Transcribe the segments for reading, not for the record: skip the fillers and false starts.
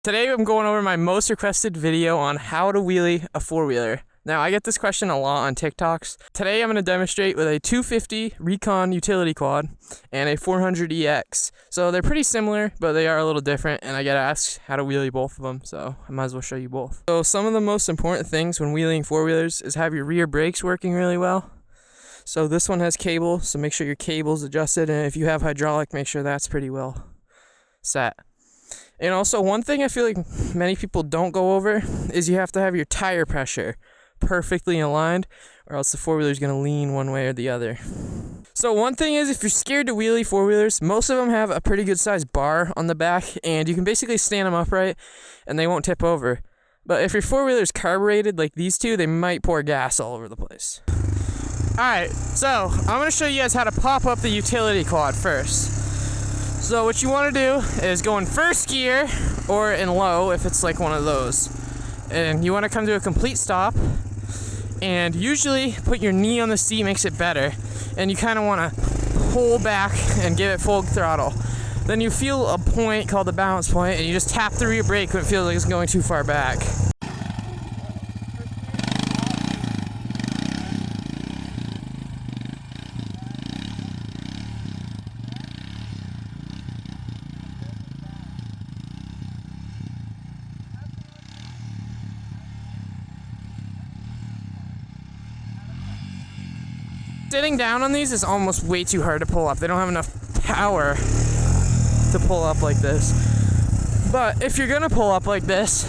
Today I'm going over my most requested video on how to wheelie a four-wheeler. Now I get this question a lot on TikToks. Today I'm going to demonstrate with a 250 Recon utility quad and a 400 EX. So they're pretty similar, but they are a little different, and I get asked how to wheelie both of them, so I might as well show you both. So some of the most important things when wheeling four-wheelers is have your rear brakes working really well. So this one has cable, so make sure your cable's adjusted, and if you have hydraulic, make sure that's pretty well set. And also, one thing I feel like many people don't go over is you have to have your tire pressure perfectly aligned, or else the four-wheeler is going to lean one way or the other. So one thing is, if you're scared to wheelie four-wheelers, most of them have a pretty good sized bar on the back, and you can basically stand them upright and they won't tip over. But if your four-wheeler is carbureted like these two, they might pour gas all over the place. Alright, so I'm going to show you guys how to pop up the utility quad first. So what you want to do is go in first gear or in low if it's like one of those. And you want to come to a complete stop, and usually put your knee on the seat makes it better. And you kind of want to pull back and give it full throttle. Then you feel a point called the balance point, and you just tap the rear brake when it feels like it's going too far back. Sitting down on these is almost way too hard to pull up. They don't have enough power to pull up like this. But if you're gonna pull up like this,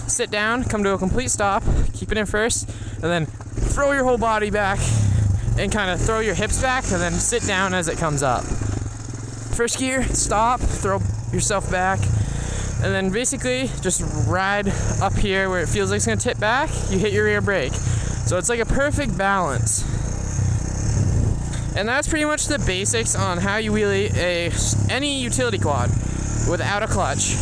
sit down, come to a complete stop, keep it in first, and then throw your whole body back and kind of throw your hips back, and then sit down as it comes up. First gear, stop, throw yourself back, and then basically just ride up here where it feels like it's gonna tip back, you hit your rear brake. So it's like a perfect balance. And that's pretty much the basics on how you wheelie any utility quad without a clutch.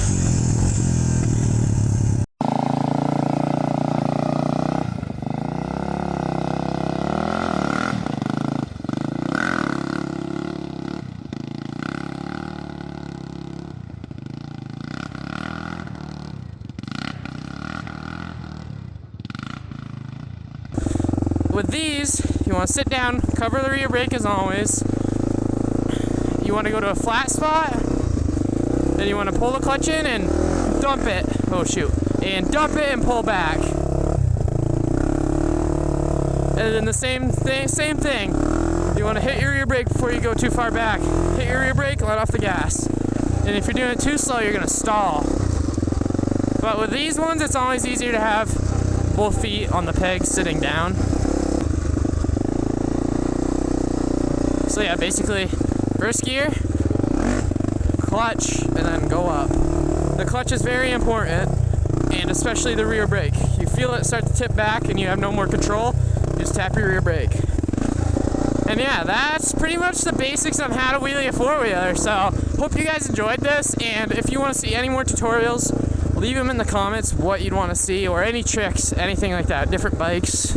With these, you want to sit down, cover the rear brake as always. You want to go to a flat spot, then you want to pull the clutch in and dump it. Oh shoot. And dump it and pull back. And then the same thing. You want to hit your rear brake before you go too far back. Hit your rear brake, let off the gas. And if you're doing it too slow, you're going to stall. But with these ones, it's always easier to have both feet on the pegs sitting down. So yeah, basically, first gear, clutch, and then go up. The clutch is very important, and especially the rear brake. You feel it start to tip back and you have no more control, just tap your rear brake. And yeah, that's pretty much the basics on how to wheelie a four-wheeler. So, hope you guys enjoyed this, and if you want to see any more tutorials, leave them in the comments what you'd want to see, or any tricks, anything like that, different bikes.